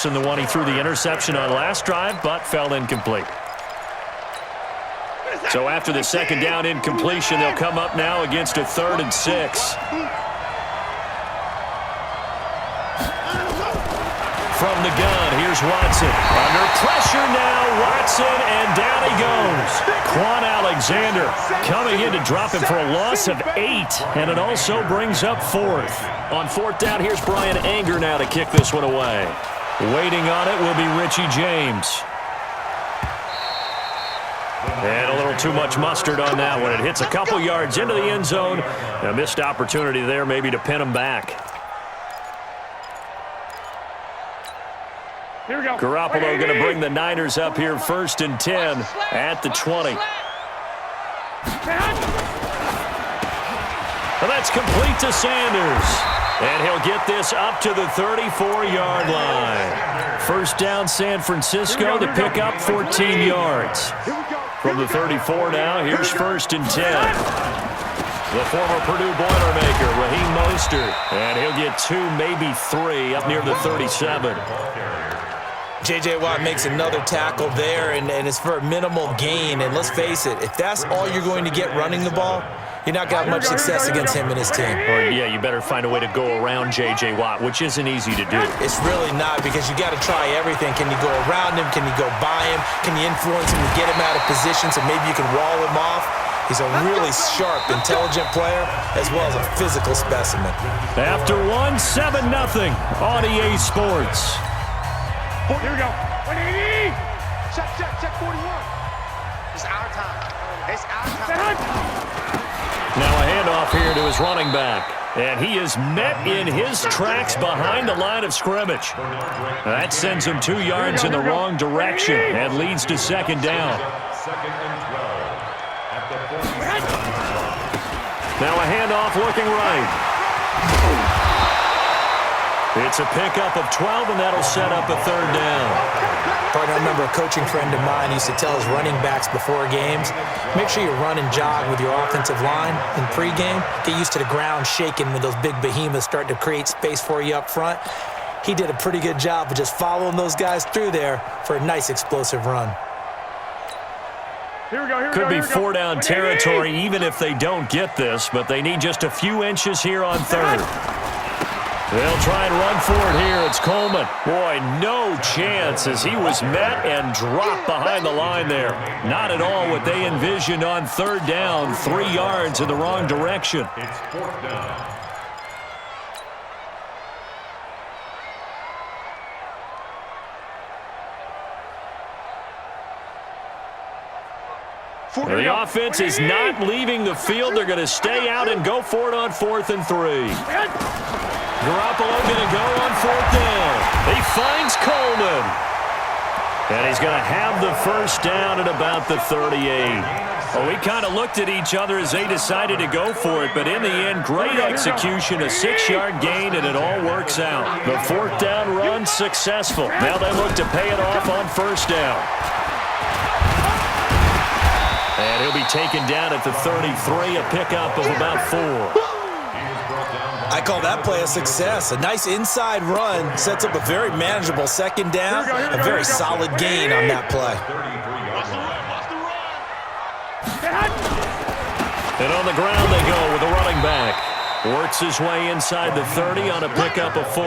And the one he threw the interception on last drive, but fell incomplete. So after the second down incompletion, they'll come up now against a 3rd and 6. From the gun, here's Watson. Under pressure now, Watson, and down he goes. Quan Alexander coming in to drop him for a loss of 8, and it also brings up 4th. On 4th down, here's Brian Anger now to kick this one away. Waiting on it will be Richie James. And a little too much mustard on that one. It hits a couple yards into the end zone. A missed opportunity there maybe to pin him back. Here we go. Garoppolo going to bring the Niners up here 1st and 10 at the 20. And that's complete to Sanders. And he'll get this up to the 34-yard line. 1st down San Francisco to pick up 14 yards. From the 34 now, here's 1st and 10. The former Purdue Boilermaker, Raheem Mostert. And he'll get 2, maybe 3 up near the 37. J.J. Watt makes another tackle there, and it's for a minimal gain. And let's face it, if that's all you're going to get running the ball, you're not going to have much success against him and his team. Or, yeah, you better find a way to go around J.J. Watt, which isn't easy to do. It's really not, because you got to try everything. Can you go around him? Can you go by him? Can you influence him to get him out of position so maybe you can wall him off? He's a really sharp, intelligent player, as well as a physical specimen. After 1, 7-0 on EA Sports. Here we go. 180. Check 41. It's our time. It's our time. Now a handoff here to his running back. And he is met in his tracks behind the line of scrimmage. That sends him 2 yards in the wrong direction and leads to 2nd down. Now a handoff looking right. It's a pickup of 12, and that'll set up a 3rd down. I remember a coaching friend of mine used to tell his running backs before games, make sure you run and jog with your offensive line in pregame. Get used to the ground shaking when those big behemoths start to create space for you up front. He did a pretty good job of just following those guys through there for a nice explosive run. Here we go. Could be 4-down territory even if they don't get this, but they need just a few inches here on 3rd. They'll try and run for it here. It's Coleman. Boy, no chance as he was met and dropped behind the line there. Not at all what they envisioned on 3rd down. 3 yards in the wrong direction. It's 4th down. The offense is not leaving the field. They're going to stay out and go for it on 4th and 3. Garoppolo going to go on 4th down. He finds Coleman. And he's going to have the 1st down at about the 38. Well, we kind of looked at each other as they decided to go for it, but in the end, great execution, a 6-yard gain, and it all works out. The 4th down run successful. Now they look to pay it off on 1st down. And he'll be taken down at the 33, a pickup of about 4. I call that play a success. A nice inside run sets up a very manageable 2nd down. A very solid gain on that play. And on the ground they go with the running back. Works his way inside the 30 on a pickup of 4.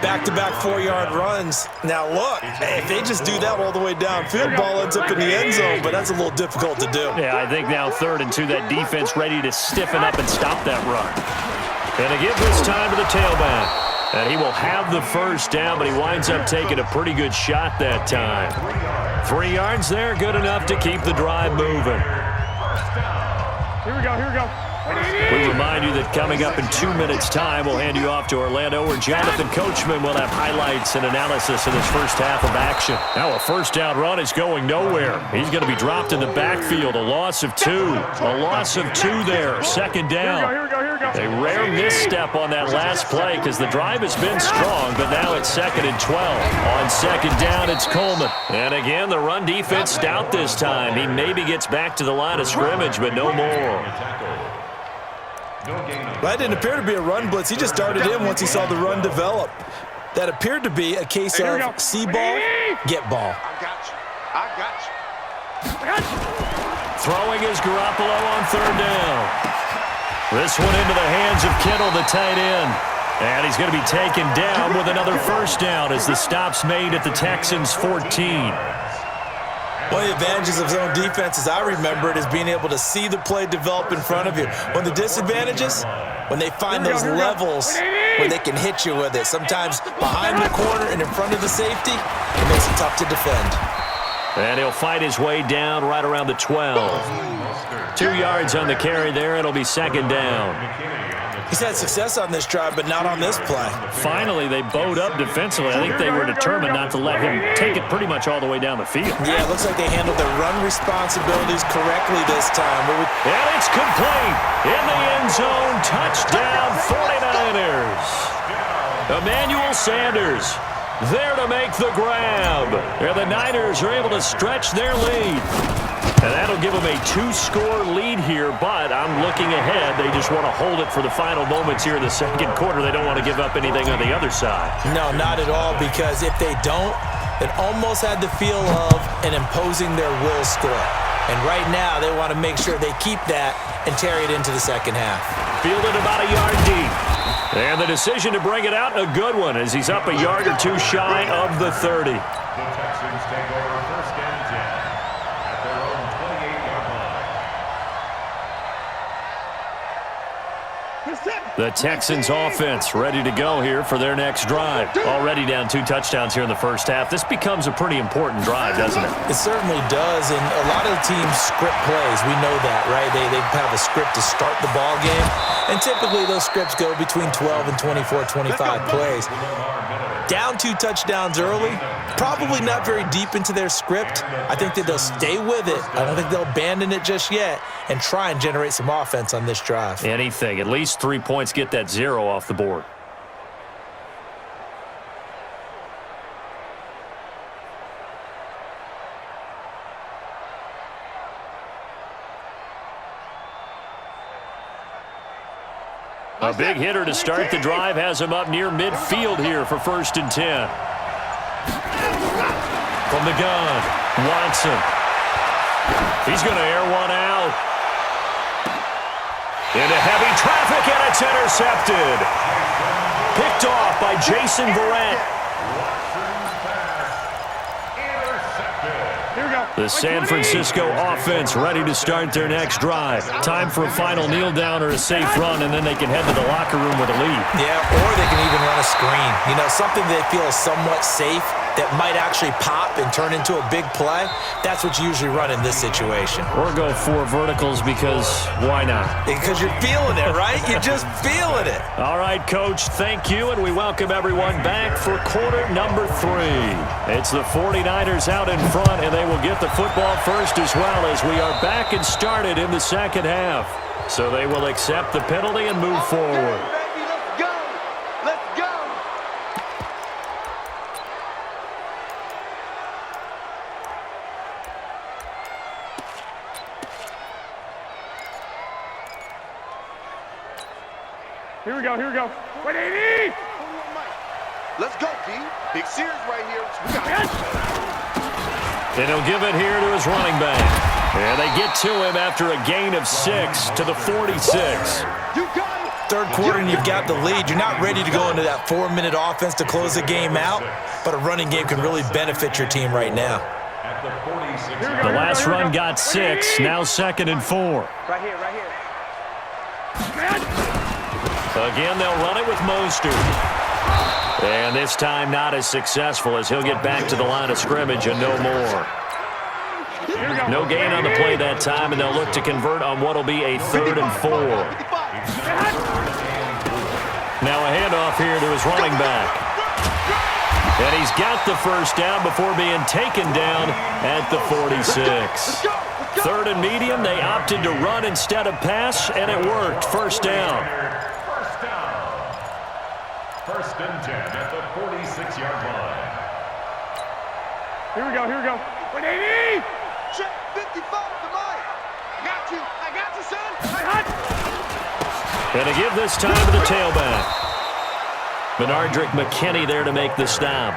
Back-to-back 4-yard runs. Now look, if they just do that all the way downfield, ball ends up in the end zone, but that's a little difficult to do. Yeah, I think now 3rd and 2, that defense ready to stiffen up and stop that run. And to give this time to the tailback. And he will have the 1st down, but he winds up taking a pretty good shot that time. 3 yards there, good enough to keep the drive moving. Here we go. We remind you that coming up in 2 minutes' time, we'll hand you off to Orlando, where Jonathan Coachman will have highlights and analysis in his first half of action. Now a 1st down run is going nowhere. He's going to be dropped in the backfield. A loss of 2. A loss of 2 there. 2nd down. Here we go. A rare misstep on that last play because the drive has been strong, but now it's 2nd and 12. On 2nd down, it's Coleman. And again, the run defense stout this time. He maybe gets back to the line of scrimmage, but no more. That didn't appear to be a run blitz. He just darted in once he saw the run develop. That appeared to be a case Hey, here we of go. see ball, get ball. I got you. I got you. Throwing is Garoppolo on third down. This one into the hands of Kittle, the tight end. And he's going to be taken down with another first down as the stop's made at the Texans' 14. One of the advantages of zone defense, as I remember it, is being able to see the play develop in front of you. One of the disadvantages, when they find those levels where they can hit you with it, sometimes behind the corner and in front of the safety, it makes it tough to defend. And he'll fight his way down right around the 12. 2 yards on the carry there. It'll be second down. He's had success on this drive, but not on this play. Finally, they bowed up defensively. I think they were determined not to let him take it pretty much all the way down the field. Yeah, it looks like they handled their run responsibilities correctly this time. And it's complete. In the end zone, touchdown 49ers. Emmanuel Sanders there to make the grab. And the Niners are able to stretch their lead. And that'll give them a 2-score lead here, but I'm looking ahead. They just want to hold it for the final moments here in the second quarter. They don't want to give up anything on the other side. No, not at all, because if they don't, it almost had the feel of an imposing their will score. And right now, they want to make sure they keep that and carry it into the second half. Fielded about a yard deep. And the decision to bring it out, a good one, as he's up a yard or two shy of the 30. The Texans take over first and 10 at their own 28-yard line. The Texans offense ready to go here for their next drive. Already down 2 touchdowns here in the first half. This becomes a pretty important drive, doesn't it? It certainly does, and a lot of the teams script plays. We know that, right? They have a script to start the ball game, and typically those scripts go between 12 and 24, 25 plays. Down 2 touchdowns early, probably not very deep into their script. I think that they'll stay with it. I don't think they'll abandon it just yet and try and generate some offense on this drive. Anything. At least 3 points, get that 0 off the board. A big hitter to start the drive has him up near midfield here for first and 10. From the gun, Watson. He's going to air one out. Into heavy traffic, and it's intercepted. Picked off by Jason Verrett. The San Francisco offense ready to start their next drive. Time for a final kneel down or a safe run, and then they can head to the locker room with a lead. Yeah, or they can even run a screen. You know, something they feel is somewhat safe that might actually pop and turn into a big play. That's what you usually run in this situation. Or go 4 verticals because why not? Because you're feeling it, right? You're just feeling it. All right, Coach, thank you, and we welcome everyone back for quarter number 3. It's the 49ers out in front, and they will get the football first as well as we are back and started in the second half. So they will accept the penalty and move forward. Baby, let's go. Let's go. Here we go, here we go. 180! Let's go, D. Big series right here. We got it. And he'll give it here to his running back. And they get to him after a gain of 6 to the 46. You got it. Third quarter and you've got the lead. You're not ready to go into that 4-minute offense to close the game out, but a running game can really benefit your team right now. At the 46. The last run got 6, now second and 4. Right here, right here. Again, they'll run it with Mostert. And this time not as successful as he'll get back to the line of scrimmage and no more. No gain on the play that time, and they'll look to convert on what will be a 3rd and 4. Now a handoff here to his running back. And he's got the first down before being taken down at the 46. 3rd and medium, they opted to run instead of pass, and it worked. First down. First and 10 at the 46-yard line. Here we go, here we go. 180! Check 55 to mine. I got you, son. And to give this time to the tailback. Benardrick McKinney there to make the stop.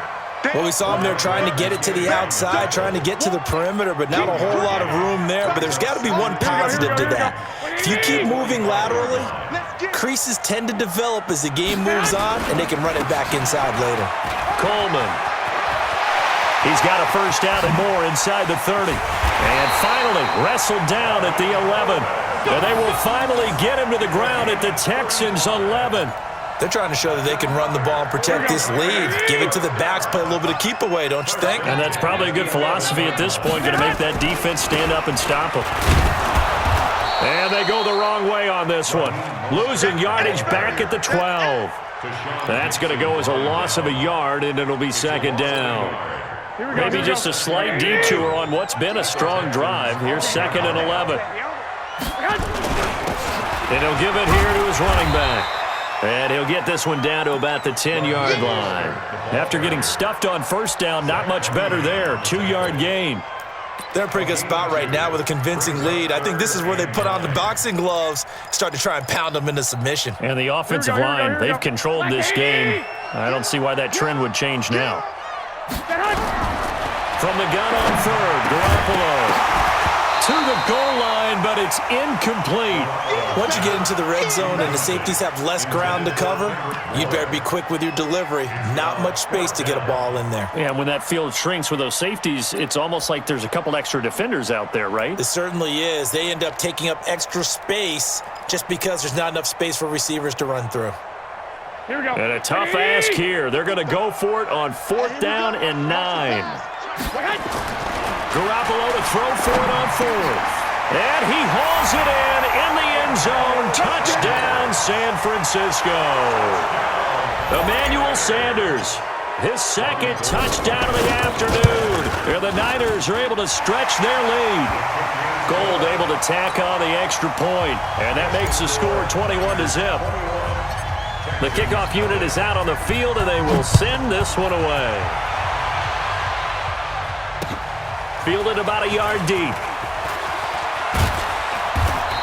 Well, we saw him there trying to get it to the outside, trying to get to the perimeter, but not a whole lot of room there. But there's got to be one positive to that. If you keep moving laterally, creases tend to develop as the game moves on, and they can run it back inside later. Coleman. He's got a first down and more inside the 30. And finally wrestled down at the 11. And they will finally get him to the ground at the Texans' 11. They're trying to show that they can run the ball and protect this lead. Give it to the backs, play a little bit of keep away, don't you think? And that's probably a good philosophy at this point, going to make that defense stand up and stop them. And they go the wrong way on this one. Losing yardage back at the 12. That's going to go as a loss of a yard, and it'll be second down. Maybe just a slight detour on what's been a strong drive. Here's second and 11. And he'll give it here to his running back. And he'll get this one down to about the 10-yard line. After getting stuffed on first down, not much better there. 2-yard gain. They're in a pretty good spot right now with a convincing lead. I think this is where they put on the boxing gloves, start to try and pound them into submission. And the offensive line, they've controlled this game. I don't see why that trend would change now. From the gun on third, Garoppolo to the goal line, but it's incomplete. Once you get into the red zone and the safeties have less ground to cover, you'd better be quick with your delivery. Not much space to get a ball in there. Yeah, when that field shrinks with those safeties, it's almost like there's a couple extra defenders out there, right? It certainly is. They end up taking up extra space just because there's not enough space for receivers to run through. Here we go. And a tough ask here. They're going to go for it on 4th down and 9. Garoppolo to throw for it on 4th. And he hauls it in the end zone. Touchdown, San Francisco. Emmanuel Sanders, his second touchdown of the afternoon. And the Niners are able to stretch their lead. Gold able to tack on the extra point. And that makes the score 21-0. The kickoff unit is out on the field, and they will send this one away. Fielded about a yard deep.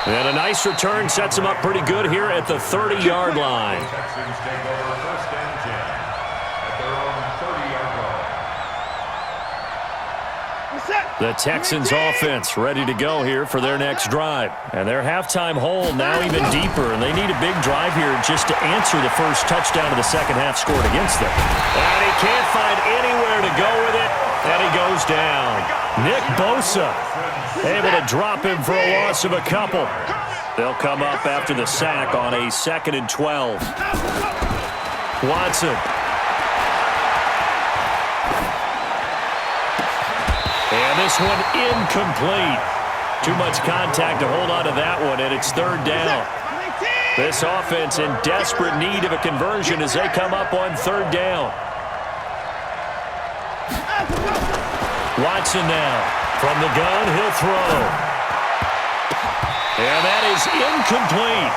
And a nice return sets him up pretty good here at the 30-yard line. Texans take over 1st and 10 at their own 30-yard line. The Texans offense ready to go here for their next drive. And their halftime hole now even deeper, and they need a big drive here just to answer the first touchdown of the second half scored against them. And he can't find anywhere to go with it, and he goes down. Nick Bosa able to drop him for a loss of a couple. They'll come up after the sack on a 2nd and 12. Watson. And this one incomplete. Too much contact to hold on to that one, and it's 3rd down. This offense in desperate need of a conversion as they come up on 3rd down. Watson now. From the gun, he'll throw. And that is incomplete.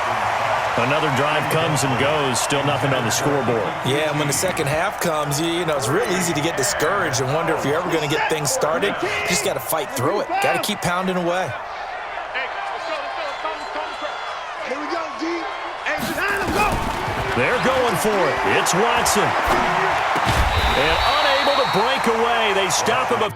Another drive comes and goes. Still nothing on the scoreboard. Yeah, and when the second half comes, you know, it's real easy to get discouraged and wonder if you're ever going to get things started. You just got to fight through it. Got to keep pounding away. Here we go, D. Hey, let's go. They're going for it. It's Watson. And unable to break away. They stop him.